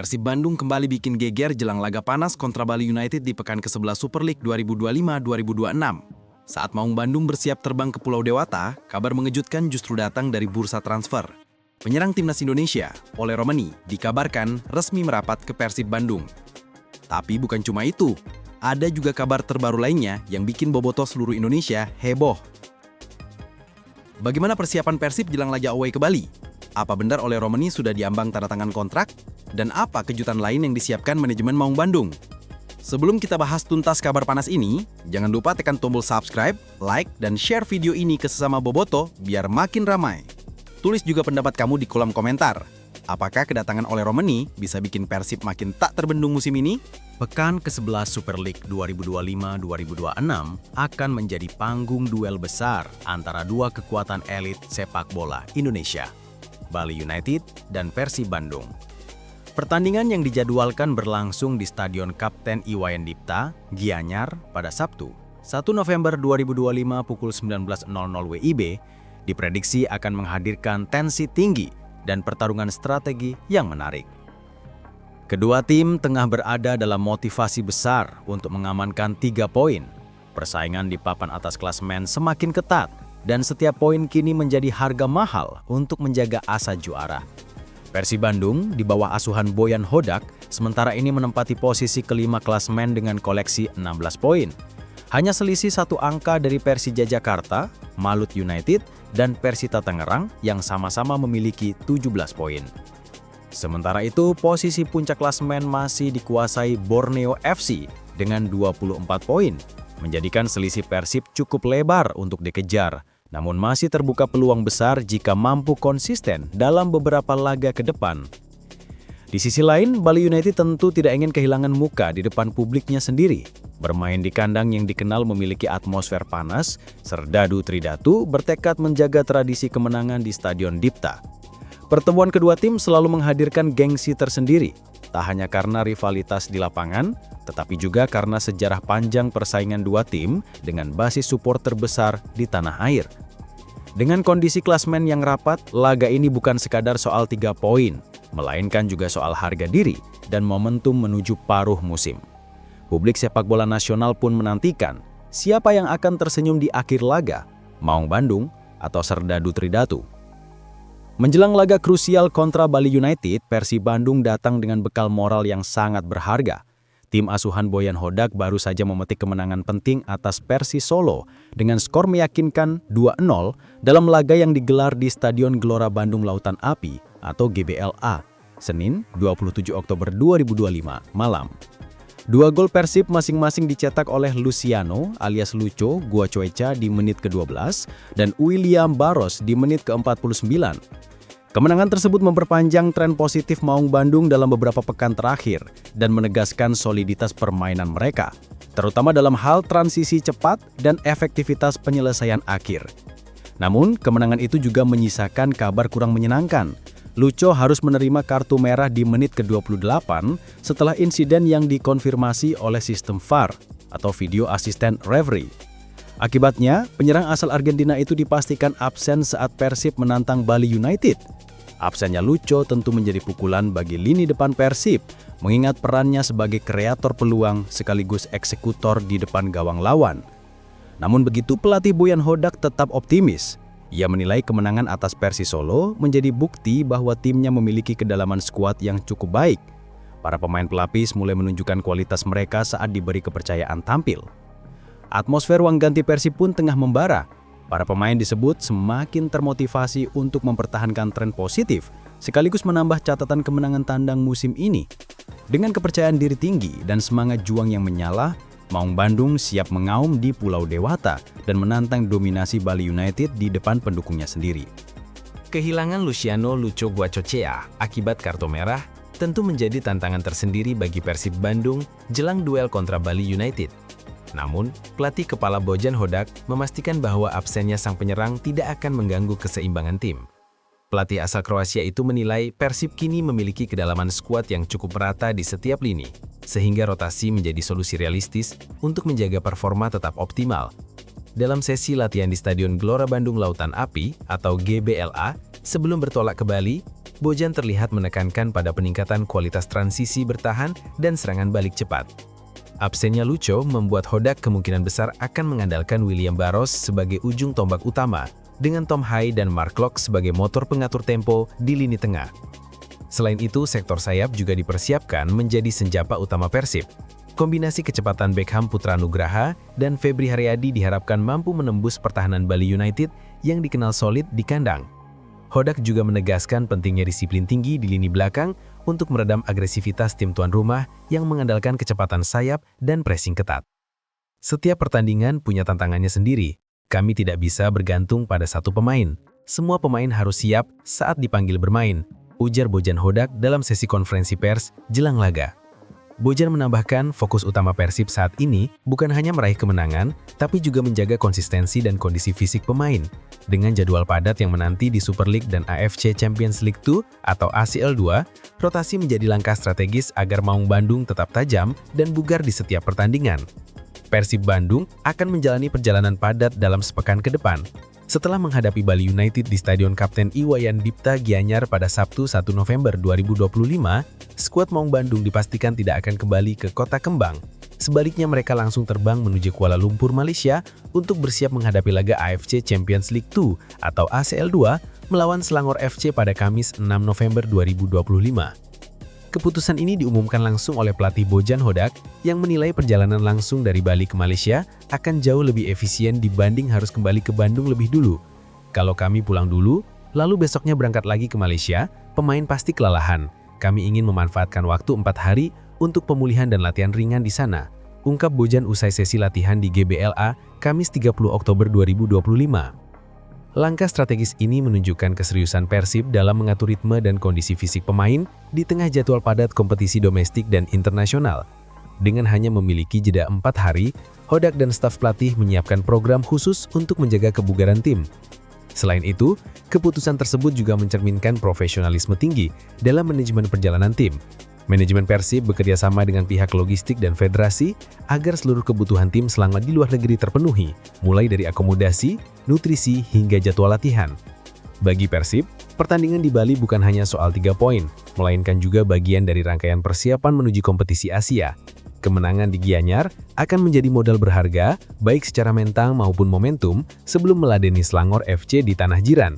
Persib Bandung kembali bikin geger jelang laga panas kontra Bali United di pekan ke-11 Super League 2025-2026. Saat Maung Bandung bersiap terbang ke Pulau Dewata, kabar mengejutkan justru datang dari bursa transfer. Penyerang timnas Indonesia, Ole Romani, dikabarkan resmi merapat ke Persib Bandung. Tapi bukan cuma itu, ada juga kabar terbaru lainnya yang bikin bobotoh seluruh Indonesia heboh. Bagaimana persiapan Persib jelang laga away ke Bali? Apa benar Ole Romani sudah diambang tanda tangan kontrak? Dan apa kejutan lain yang disiapkan manajemen Maung Bandung? Sebelum kita bahas tuntas kabar panas ini, jangan lupa tekan tombol subscribe, like, dan share video ini ke sesama bobotoh biar makin ramai. Tulis juga pendapat kamu di kolom komentar. Apakah kedatangan Ole Romani bisa bikin Persib makin tak terbendung musim ini? Pekan ke-11 Super League 2025-2026 akan menjadi panggung duel besar antara dua kekuatan elit sepak bola Indonesia, Bali United dan Persib Bandung. Pertandingan yang dijadwalkan berlangsung di Stadion Kapten Iwayan Dipta, Gianyar pada Sabtu, 1 November 2025 pukul 19.00 WIB, diprediksi akan menghadirkan tensi tinggi dan pertarungan strategi yang menarik. Kedua tim tengah berada dalam motivasi besar untuk mengamankan 3 poin. Persaingan di papan atas klasemen semakin ketat, dan setiap poin kini menjadi harga mahal untuk menjaga asa juara. Persib Bandung di bawah asuhan Boyan Hodak sementara ini menempati posisi kelima klasemen dengan koleksi 16 poin. Hanya selisih 1 angka dari Persija Jakarta, Malut United, dan Persita Tangerang yang sama-sama memiliki 17 poin. Sementara itu, posisi puncak klasemen masih dikuasai Borneo FC dengan 24 poin, menjadikan selisih Persib cukup lebar untuk dikejar. Namun masih terbuka peluang besar jika mampu konsisten dalam beberapa laga ke depan. Di sisi lain, Bali United tentu tidak ingin kehilangan muka di depan publiknya sendiri. Bermain di kandang yang dikenal memiliki atmosfer panas, Serdadu Tridatu bertekad menjaga tradisi kemenangan di Stadion Dipta. Pertemuan kedua tim selalu menghadirkan gengsi tersendiri, tak hanya karena rivalitas di lapangan, tetapi juga karena sejarah panjang persaingan dua tim dengan basis supporter besar di tanah air. Dengan kondisi klasemen yang rapat, laga ini bukan sekadar soal 3 poin, melainkan juga soal harga diri dan momentum menuju paruh musim. Publik sepak bola nasional pun menantikan siapa yang akan tersenyum di akhir laga, Maung Bandung atau Serdadu Tridatu. Menjelang laga krusial kontra Bali United, Persib Bandung datang dengan bekal moral yang sangat berharga. Tim asuhan Boyan Hodak baru saja memetik kemenangan penting atas Persis Solo dengan skor meyakinkan 2-0 dalam laga yang digelar di Stadion Gelora Bandung Lautan Api atau GBLA, Senin 27 Oktober 2025 malam. 2 gol Persib masing-masing dicetak oleh Luciano alias Lucho Guacoeca di menit ke-12 dan William Barros di menit ke-49. Kemenangan tersebut memperpanjang tren positif Maung Bandung dalam beberapa pekan terakhir dan menegaskan soliditas permainan mereka, terutama dalam hal transisi cepat dan efektivitas penyelesaian akhir. Namun, kemenangan itu juga menyisakan kabar kurang menyenangkan. Lucho harus menerima kartu merah di menit ke-28 setelah insiden yang dikonfirmasi oleh sistem VAR atau Video Assistant Referee. Akibatnya, penyerang asal Argentina itu dipastikan absen saat Persib menantang Bali United. Absennya Lucho tentu menjadi pukulan bagi lini depan Persib, mengingat perannya sebagai kreator peluang sekaligus eksekutor di depan gawang lawan. Namun begitu, pelatih Boyan Hodak tetap optimis. Ia menilai kemenangan atas Persis Solo menjadi bukti bahwa timnya memiliki kedalaman skuad yang cukup baik. Para pemain pelapis mulai menunjukkan kualitas mereka saat diberi kepercayaan tampil. Atmosfer ruang ganti Persib pun tengah membara. Para pemain disebut semakin termotivasi untuk mempertahankan tren positif, sekaligus menambah catatan kemenangan tandang musim ini. Dengan kepercayaan diri tinggi dan semangat juang yang menyala, Maung Bandung siap mengaum di Pulau Dewata dan menantang dominasi Bali United di depan pendukungnya sendiri. Kehilangan Luciano Lucho Guacoeca akibat kartu merah tentu menjadi tantangan tersendiri bagi Persib Bandung jelang duel kontra Bali United. Namun, pelatih kepala Bojan Hodak memastikan bahwa absennya sang penyerang tidak akan mengganggu keseimbangan tim. Pelatih asal Kroasia itu menilai Persib kini memiliki kedalaman skuad yang cukup merata di setiap lini, sehingga rotasi menjadi solusi realistis untuk menjaga performa tetap optimal. Dalam sesi latihan di Stadion Gelora Bandung Lautan Api atau GBLA, sebelum bertolak ke Bali, Bojan terlihat menekankan pada peningkatan kualitas transisi bertahan dan serangan balik cepat. Absennya Lucho membuat Hodak kemungkinan besar akan mengandalkan William Barros sebagai ujung tombak utama, dengan Tom Hai dan Mark Locke sebagai motor pengatur tempo di lini tengah. Selain itu, sektor sayap juga dipersiapkan menjadi senjata utama Persib. Kombinasi kecepatan Beckham Putra Nugraha dan Febri Haryadi diharapkan mampu menembus pertahanan Bali United yang dikenal solid di kandang. Hodak juga menegaskan pentingnya disiplin tinggi di lini belakang untuk meredam agresivitas tim tuan rumah yang mengandalkan kecepatan sayap dan pressing ketat. Setiap pertandingan punya tantangannya sendiri. Kami tidak bisa bergantung pada satu pemain. Semua pemain harus siap saat dipanggil bermain, ujar Bojan Hodak dalam sesi konferensi pers jelang laga. Bojan menambahkan fokus utama Persib saat ini bukan hanya meraih kemenangan, tapi juga menjaga konsistensi dan kondisi fisik pemain. Dengan jadwal padat yang menanti di Super League dan AFC Champions League 2 atau ACL 2, rotasi menjadi langkah strategis agar Maung Bandung tetap tajam dan bugar di setiap pertandingan. Persib Bandung akan menjalani perjalanan padat dalam sepekan ke depan. Setelah menghadapi Bali United di Stadion Kapten Iwayan Dipta Gianyar pada Sabtu 1 November 2025, skuad Maung Bandung dipastikan tidak akan kembali ke Kota Kembang. Sebaliknya mereka langsung terbang menuju Kuala Lumpur, Malaysia untuk bersiap menghadapi laga AFC Champions League 2 atau ACL 2 melawan Selangor FC pada Kamis 6 November 2025. Keputusan ini diumumkan langsung oleh pelatih Bojan Hodak yang menilai perjalanan langsung dari Bali ke Malaysia akan jauh lebih efisien dibanding harus kembali ke Bandung lebih dulu. Kalau kami pulang dulu, lalu besoknya berangkat lagi ke Malaysia, pemain pasti kelelahan. Kami ingin memanfaatkan waktu 4 hari untuk pemulihan dan latihan ringan di sana, ungkap Bojan usai sesi latihan di GBLA Kamis 30 Oktober 2025. Langkah strategis ini menunjukkan keseriusan Persib dalam mengatur ritme dan kondisi fisik pemain di tengah jadwal padat kompetisi domestik dan internasional. Dengan hanya memiliki jeda 4 hari, Hodak dan staf pelatih menyiapkan program khusus untuk menjaga kebugaran tim. Selain itu, keputusan tersebut juga mencerminkan profesionalisme tinggi dalam manajemen perjalanan tim. Manajemen Persib bekerja sama dengan pihak logistik dan federasi agar seluruh kebutuhan tim selama di luar negeri terpenuhi, mulai dari akomodasi, nutrisi, hingga jadwal latihan. Bagi Persib, pertandingan di Bali bukan hanya soal 3 poin, melainkan juga bagian dari rangkaian persiapan menuju kompetisi Asia. Kemenangan di Gianyar akan menjadi modal berharga, baik secara mental maupun momentum, sebelum meladeni Selangor FC di tanah jiran.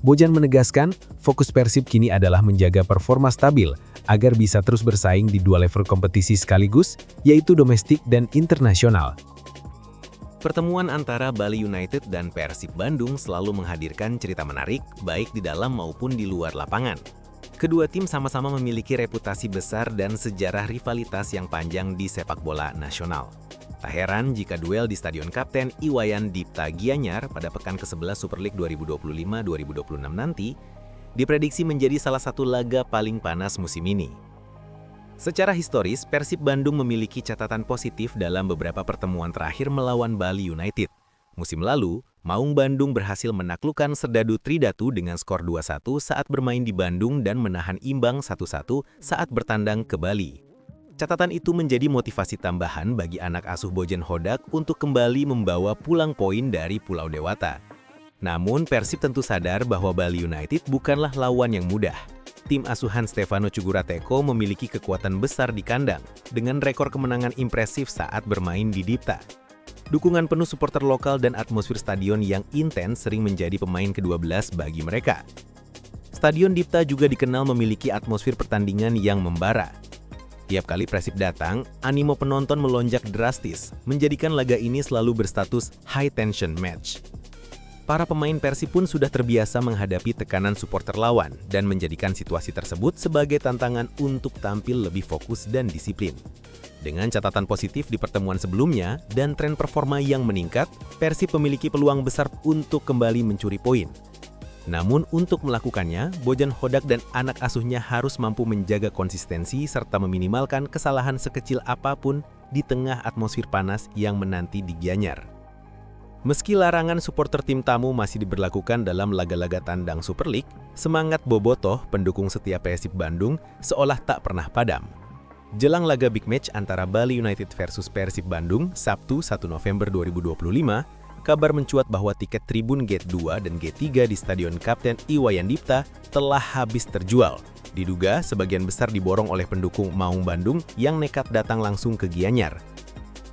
Bojan menegaskan, fokus Persib kini adalah menjaga performa stabil, agar bisa terus bersaing di 2 level kompetisi sekaligus, yaitu domestik dan internasional. Pertemuan antara Bali United dan Persib Bandung selalu menghadirkan cerita menarik, baik di dalam maupun di luar lapangan. Kedua tim sama-sama memiliki reputasi besar dan sejarah rivalitas yang panjang di sepak bola nasional. Tak heran jika duel di Stadion Kapten Iwayan Dipta Gianyar pada pekan ke-11 Super League 2025-2026 nanti diprediksi menjadi salah satu laga paling panas musim ini. Secara historis, Persib Bandung memiliki catatan positif dalam beberapa pertemuan terakhir melawan Bali United. Musim lalu, Maung Bandung berhasil menaklukkan Serdadu Tridatu dengan skor 2-1 saat bermain di Bandung dan menahan imbang 1-1 saat bertandang ke Bali. Catatan itu menjadi motivasi tambahan bagi anak asuh Bojan Hodak untuk kembali membawa pulang poin dari Pulau Dewata. Namun, Persib tentu sadar bahwa Bali United bukanlah lawan yang mudah. Tim asuhan Stefano Cugurateko memiliki kekuatan besar di kandang, dengan rekor kemenangan impresif saat bermain di Dipta. Dukungan penuh supporter lokal dan atmosfer stadion yang intens sering menjadi pemain ke-12 bagi mereka. Stadion Dipta juga dikenal memiliki atmosfer pertandingan yang membara. Tiap kali Persib datang, animo penonton melonjak drastis, menjadikan laga ini selalu berstatus high tension match. Para pemain Persib pun sudah terbiasa menghadapi tekanan supporter lawan dan menjadikan situasi tersebut sebagai tantangan untuk tampil lebih fokus dan disiplin. Dengan catatan positif di pertemuan sebelumnya dan tren performa yang meningkat, Persib memiliki peluang besar untuk kembali mencuri poin. Namun untuk melakukannya, Bojan Hodak dan anak asuhnya harus mampu menjaga konsistensi serta meminimalkan kesalahan sekecil apapun di tengah atmosfer panas yang menanti di Gianyar. Meski larangan supporter tim tamu masih diberlakukan dalam laga-laga tandang Super League, semangat bobotoh pendukung setia Persib Bandung seolah tak pernah padam. Jelang laga big match antara Bali United versus Persib Bandung, Sabtu 1 November 2025, kabar mencuat bahwa tiket tribun Gate 2 dan Gate 3 di Stadion Kapten Iwayan Dipta telah habis terjual. Diduga sebagian besar diborong oleh pendukung Maung Bandung yang nekat datang langsung ke Gianyar.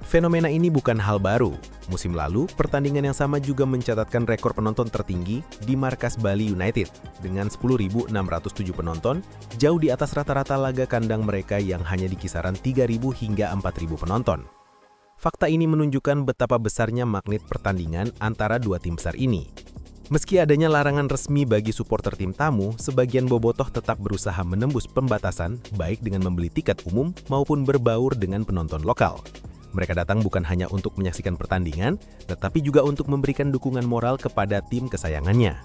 Fenomena ini bukan hal baru. Musim lalu, pertandingan yang sama juga mencatatkan rekor penonton tertinggi di markas Bali United dengan 10.607 penonton, jauh di atas rata-rata laga kandang mereka yang hanya di kisaran 3.000 hingga 4.000 penonton. Fakta ini menunjukkan betapa besarnya magnet pertandingan antara dua tim besar ini. Meski adanya larangan resmi bagi supporter tim tamu, sebagian bobotoh tetap berusaha menembus pembatasan baik dengan membeli tiket umum maupun berbaur dengan penonton lokal. Mereka datang bukan hanya untuk menyaksikan pertandingan, tetapi juga untuk memberikan dukungan moral kepada tim kesayangannya.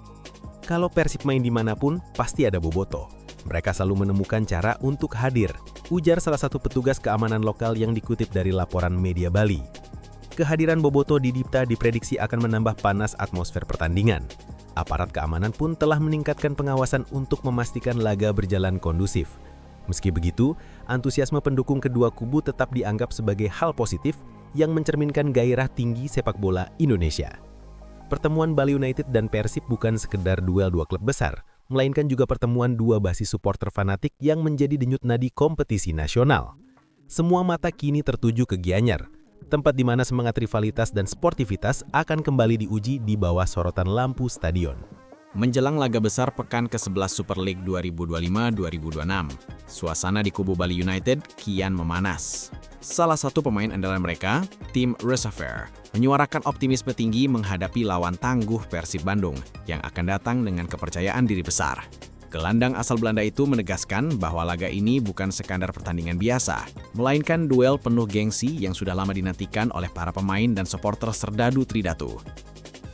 Kalau Persib main dimanapun, pasti ada bobotoh. Mereka selalu menemukan cara untuk hadir, ujar salah satu petugas keamanan lokal yang dikutip dari laporan media Bali. Kehadiran bobotoh di Dipta diprediksi akan menambah panas atmosfer pertandingan. Aparat keamanan pun telah meningkatkan pengawasan untuk memastikan laga berjalan kondusif. Meski begitu, antusiasme pendukung kedua kubu tetap dianggap sebagai hal positif yang mencerminkan gairah tinggi sepak bola Indonesia. Pertemuan Bali United dan Persib bukan sekedar duel dua klub besar, melainkan juga pertemuan dua basis supporter fanatik yang menjadi denyut nadi kompetisi nasional. Semua mata kini tertuju ke Gianyar, tempat di mana semangat rivalitas dan sportivitas akan kembali diuji di bawah sorotan lampu stadion. Menjelang laga besar pekan ke-11 Super League 2025-2026, suasana di kubu Bali United kian memanas. Salah satu pemain andalan mereka, tim Reservoir, menyuarakan optimisme tinggi menghadapi lawan tangguh Persib Bandung yang akan datang dengan kepercayaan diri besar. Gelandang asal Belanda itu menegaskan bahwa laga ini bukan sekadar pertandingan biasa, melainkan duel penuh gengsi yang sudah lama dinantikan oleh para pemain dan supporter serdadu Tridatu.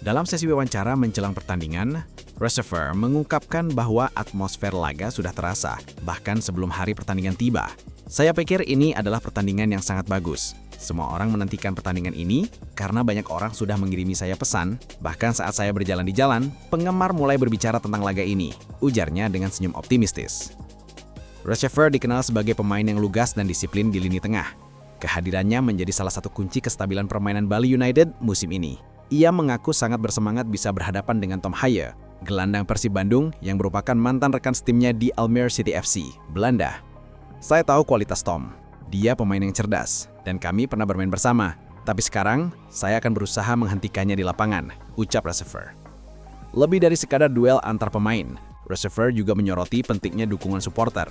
Dalam sesi wawancara menjelang pertandingan, Reservoir mengungkapkan bahwa atmosfer laga sudah terasa, bahkan sebelum hari pertandingan tiba. Saya pikir ini adalah pertandingan yang sangat bagus. Semua orang menantikan pertandingan ini karena banyak orang sudah mengirimi saya pesan, bahkan saat saya berjalan di jalan, penggemar mulai berbicara tentang laga ini, ujarnya dengan senyum optimistis. Reservoir dikenal sebagai pemain yang lugas dan disiplin di lini tengah. Kehadirannya menjadi salah satu kunci kestabilan permainan Bali United musim ini. Ia mengaku sangat bersemangat bisa berhadapan dengan Tom Haaien, gelandang Persib Bandung yang merupakan mantan rekan setimnya di Almere City FC, Belanda. Saya tahu kualitas Tom. Dia pemain yang cerdas, dan kami pernah bermain bersama. Tapi sekarang, saya akan berusaha menghentikannya di lapangan, ucap Reservoir. Lebih dari sekadar duel antar pemain, Reservoir juga menyoroti pentingnya dukungan supporter.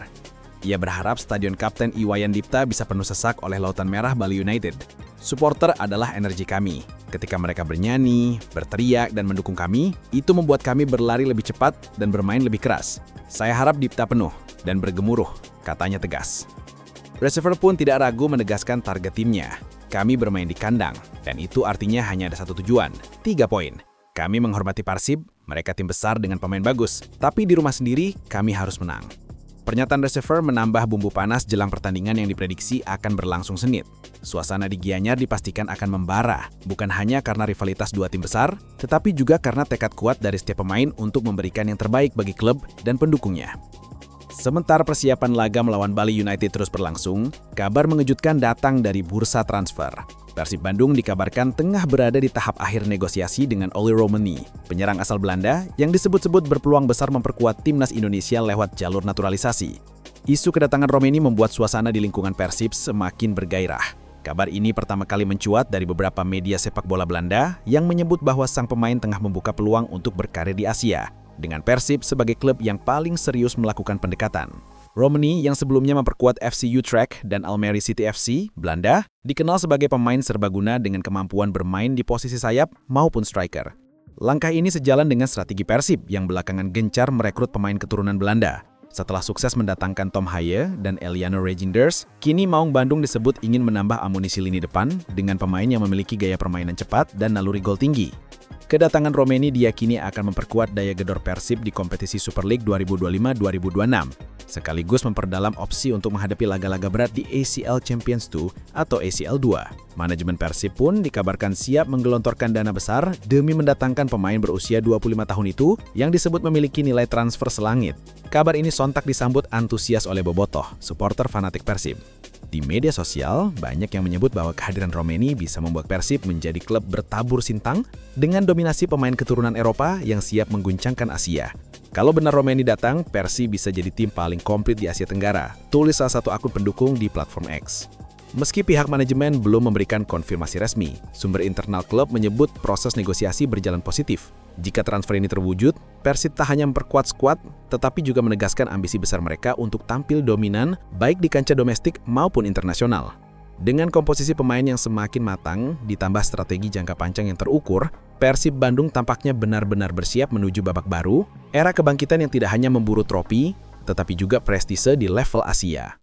Ia berharap Stadion Kapten Iwayan Dipta bisa penuh sesak oleh Lautan Merah Bali United. Supporter adalah energi kami. Ketika mereka bernyanyi, berteriak, dan mendukung kami, itu membuat kami berlari lebih cepat dan bermain lebih keras. Saya harap Dipta penuh dan bergemuruh, katanya tegas. Reservoir pun tidak ragu menegaskan target timnya. Kami bermain di kandang, dan itu artinya hanya ada satu tujuan, 3 poin. Kami menghormati Persib, mereka tim besar dengan pemain bagus, tapi di rumah sendiri kami harus menang. Pernyataan Reservoir menambah bumbu panas jelang pertandingan yang diprediksi akan berlangsung sengit. Suasana di Gianyar dipastikan akan membara, bukan hanya karena rivalitas dua tim besar, tetapi juga karena tekad kuat dari setiap pemain untuk memberikan yang terbaik bagi klub dan pendukungnya. Sementara persiapan laga melawan Bali United terus berlangsung, kabar mengejutkan datang dari bursa transfer. Persib Bandung dikabarkan tengah berada di tahap akhir negosiasi dengan Olly Romani, penyerang asal Belanda yang disebut-sebut berpeluang besar memperkuat timnas Indonesia lewat jalur naturalisasi. Isu kedatangan Romani membuat suasana di lingkungan Persib semakin bergairah. Kabar ini pertama kali mencuat dari beberapa media sepak bola Belanda yang menyebut bahwa sang pemain tengah membuka peluang untuk berkarir di Asia, dengan Persib sebagai klub yang paling serius melakukan pendekatan. Romani yang sebelumnya memperkuat FC Utrecht dan Almere City FC, Belanda, dikenal sebagai pemain serbaguna dengan kemampuan bermain di posisi sayap maupun striker. Langkah ini sejalan dengan strategi Persib yang belakangan gencar merekrut pemain keturunan Belanda. Setelah sukses mendatangkan Tom Haaien dan Eliano Reijnders, kini Maung Bandung disebut ingin menambah amunisi lini depan dengan pemain yang memiliki gaya permainan cepat dan naluri gol tinggi. Kedatangan Romani diyakini akan memperkuat daya gedor Persib di kompetisi Super League 2025-2026, sekaligus memperdalam opsi untuk menghadapi laga-laga berat di ACL Champions 2 atau ACL 2. Manajemen Persib pun dikabarkan siap menggelontorkan dana besar demi mendatangkan pemain berusia 25 tahun itu yang disebut memiliki nilai transfer selangit. Kabar ini sontak disambut antusias oleh bobotoh, supporter fanatik Persib. Di media sosial, banyak yang menyebut bahwa kehadiran Romeni bisa membuat Persib menjadi klub bertabur sintang dengan dominasi pemain keturunan Eropa yang siap mengguncangkan Asia. Kalau benar Romeni datang, Persib bisa jadi tim paling komplit di Asia Tenggara, tulis salah satu akun pendukung di platform X. Meski pihak manajemen belum memberikan konfirmasi resmi, sumber internal klub menyebut proses negosiasi berjalan positif. Jika transfer ini terwujud, Persib tak hanya memperkuat skuad, tetapi juga menegaskan ambisi besar mereka untuk tampil dominan baik di kancah domestik maupun internasional. Dengan komposisi pemain yang semakin matang, ditambah strategi jangka panjang yang terukur, Persib Bandung tampaknya benar-benar bersiap menuju babak baru, era kebangkitan yang tidak hanya memburu trofi, tetapi juga prestise di level Asia.